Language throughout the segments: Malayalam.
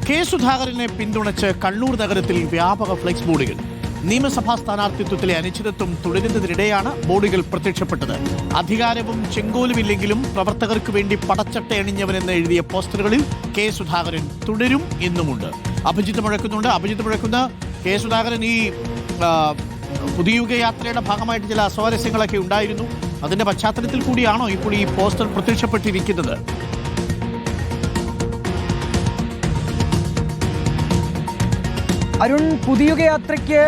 കെ സുധാകരനെ പിന്തുണച്ച് കണ്ണൂർ നഗരത്തിൽ വ്യാപക ഫ്ലെക്സ് ബോർഡുകൾ. നിയമസഭാ സ്ഥാനാർത്ഥിത്വത്തിലെ അനിശ്ചിതത്വം തുടരുന്നതിനിടെയാണ് ബോർഡുകൾ പ്രത്യക്ഷപ്പെട്ടത്. അധികാരവും ചെങ്കോലുമില്ലെങ്കിലും പ്രവർത്തകർക്ക് വേണ്ടി പടച്ചട്ടയണിഞ്ഞവനെന്ന് എഴുതിയ പോസ്റ്ററുകളിൽ കെ സുധാകരൻ തുടരും എന്നുമുണ്ട്. അഭിജിത്ത് മുഴക്കുന്ന കെ സുധാകരൻ ഈ പുതിയുഗ യാത്രയുടെ ഭാഗമായിട്ട് ചില അസ്വാരസ്യങ്ങളൊക്കെ ഉണ്ടായിരുന്നു. അതിന്റെ പശ്ചാത്തലത്തിൽ കൂടിയാണോ ഇപ്പോൾ ഈ പോസ്റ്റർ പ്രത്യക്ഷപ്പെട്ടിരിക്കുന്നത്? അരുൺ, പുതിയുഗ യാത്രയ്ക്ക്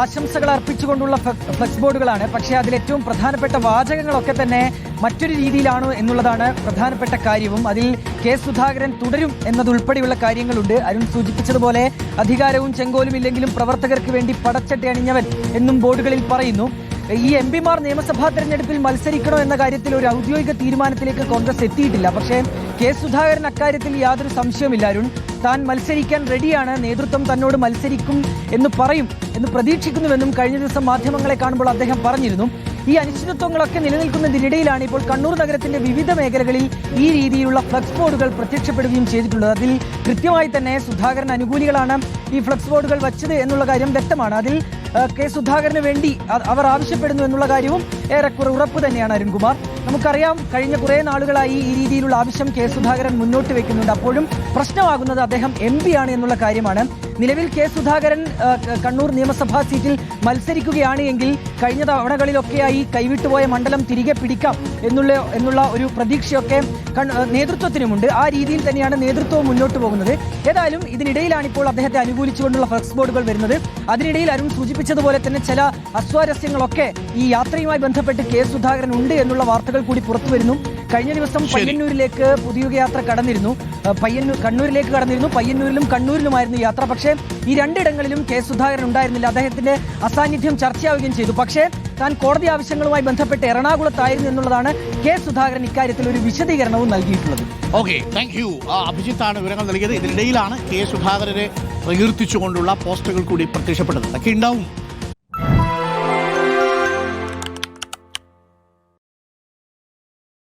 ആശംസകൾ അർപ്പിച്ചുകൊണ്ടുള്ള ഫ്ലെക്സ് ബോർഡുകളാണ്. പക്ഷേ അതിലേറ്റവും പ്രധാനപ്പെട്ട വാചകങ്ങളൊക്കെ തന്നെ മറ്റൊരു രീതിയിലാണോ എന്നുള്ളതാണ് പ്രധാനപ്പെട്ട കാര്യവും. അതിൽ കെ സുധാകരൻ തുടരും എന്നതുൾപ്പെടെയുള്ള കാര്യങ്ങളുണ്ട്. അരുൺ സൂചിപ്പിച്ചതുപോലെ അധികാരവും ചെങ്കോലും ഇല്ലെങ്കിലും പ്രവർത്തകർക്ക് വേണ്ടി പടച്ചട്ടയണിഞ്ഞവൻ എന്നും ബോർഡുകളിൽ പറയുന്നു. ഈ എംപിമാർ നിയമസഭാ തെരഞ്ഞെടുപ്പിൽ മത്സരിക്കണോ എന്ന കാര്യത്തിൽ ഒരു ഔദ്യോഗിക തീരുമാനത്തിലേക്ക് കോൺഗ്രസ് എത്തിയിട്ടില്ല. പക്ഷേ കെ സുധാകരൻ അക്കാര്യത്തിൽ യാതൊരു സംശയവുമില്ല. അരുൺ, താൻ മത്സരിക്കാൻ റെഡിയാണ്, നേതൃത്വം തന്നോട് മത്സരിക്കും എന്ന് പറയും എന്ന് പ്രതീക്ഷിക്കുന്നുവെന്നും കഴിഞ്ഞ ദിവസം മാധ്യമങ്ങളെ കാണുമ്പോൾ അദ്ദേഹം പറഞ്ഞിരുന്നു. ഈ അനിശ്ചിതത്വങ്ങളൊക്കെ നിലനിൽക്കുന്നതിനിടയിലാണ് ഇപ്പോൾ കണ്ണൂർ നഗരത്തിന്റെ വിവിധ മേഖലകളിൽ ഈ രീതിയിലുള്ള ഫ്ലക്സ് ബോർഡുകൾ പ്രത്യക്ഷപ്പെടുകയും ചെയ്തിട്ടുള്ളത്. അതിൽ കൃത്യമായി തന്നെ സുധാകരൻ അനുകൂലികളാണ് ഈ ഫ്ലക്സ് ബോർഡുകൾ വച്ചത് എന്നുള്ള കാര്യം വ്യക്തമാണ്. അതിൽ കെ സുധാകരന് വേണ്ടി അവർ ആവശ്യപ്പെടുന്നു എന്നുള്ള കാര്യവും ഏറെക്കുറെ ഉറപ്പ് തന്നെയാണ്. അരുൺകുമാർ, നമുക്കറിയാം കഴിഞ്ഞ കുറേ നാളുകളായി ഈ രീതിയിലുള്ള ആവശ്യം കെ സുധാകരൻ മുന്നോട്ട് വെക്കുന്നുണ്ട്. അപ്പോഴും പ്രശ്നമാകുന്നത് അദ്ദേഹം MP ആണ് എന്നുള്ള കാര്യമാണ്. നിലവിൽ കെ സുധാകരൻ കണ്ണൂർ നിയമസഭാ സീറ്റിൽ മത്സരിക്കുകയാണ് എങ്കിൽ കഴിഞ്ഞ തവണകളിലൊക്കെയായി കൈവിട്ടുപോയ മണ്ഡലം തിരികെ പിടിക്കാം എന്നുള്ള ഒരു പ്രതീക്ഷയൊക്കെ നേതൃത്വത്തിനുമുണ്ട്. ആ രീതിയിൽ തന്നെയാണ് നേതൃത്വവും മുന്നോട്ട് പോകുന്നത്. ഏതായാലും ഇതിനിടയിലാണ് ഇപ്പോൾ അദ്ദേഹത്തെ അനുകൂലിച്ചുകൊണ്ടുള്ള ഫ്ലെക്സ് ബോർഡുകൾ വരുന്നത്. അതിനിടയിൽ അരുൺ സൂചിപ്പിച്ചതുപോലെ തന്നെ ചില അസ്വാരസ്യങ്ങളൊക്കെ ഈ യാത്രയുമായി ബന്ധപ്പെട്ട് കെ സുധാകരൻ ഉണ്ട് എന്നുള്ള വാർത്തകൾ കൂടി പുറത്തു വരുന്നു. കഴിഞ്ഞ ദിവസം പയ്യന്നൂരിലേക്ക് പുതിയുഗ യാത്ര കടന്നിരുന്നു. കണ്ണൂരിലേക്ക് കടന്നിരുന്നു. പയ്യന്നൂരിലും കണ്ണൂരിലുമായിരുന്നു യാത്ര. പക്ഷേ ഈ രണ്ടിടങ്ങളിലും കെ സുധാകരൻ ഉണ്ടായിരുന്നില്ല. അദ്ദേഹത്തിന്റെ അസാന്നിധ്യം ചർച്ചയാവുകയും ചെയ്തു. പക്ഷേ താൻ കോടതി ആവശ്യങ്ങളുമായി ബന്ധപ്പെട്ട് എറണാകുളത്തായിരുന്നു എന്നുള്ളതാണ് കെ സുധാകരൻ ഇക്കാര്യത്തിൽ ഒരു വിശദീകരണവും നൽകിയിട്ടുള്ളത്. Okay, thank you. അഭിജിത്താണ് വിവരങ്ങൾ നൽകിയത്. ഇതിനിടയിലാണ് കെ സുധാകരനെ പ്രകീർത്തിച്ചുകൊണ്ടുള്ള പോസ്റ്ററുകൾ കൂടി പ്രത്യക്ഷപ്പെട്ടത്. ഒക്കെ ഉണ്ടാവും.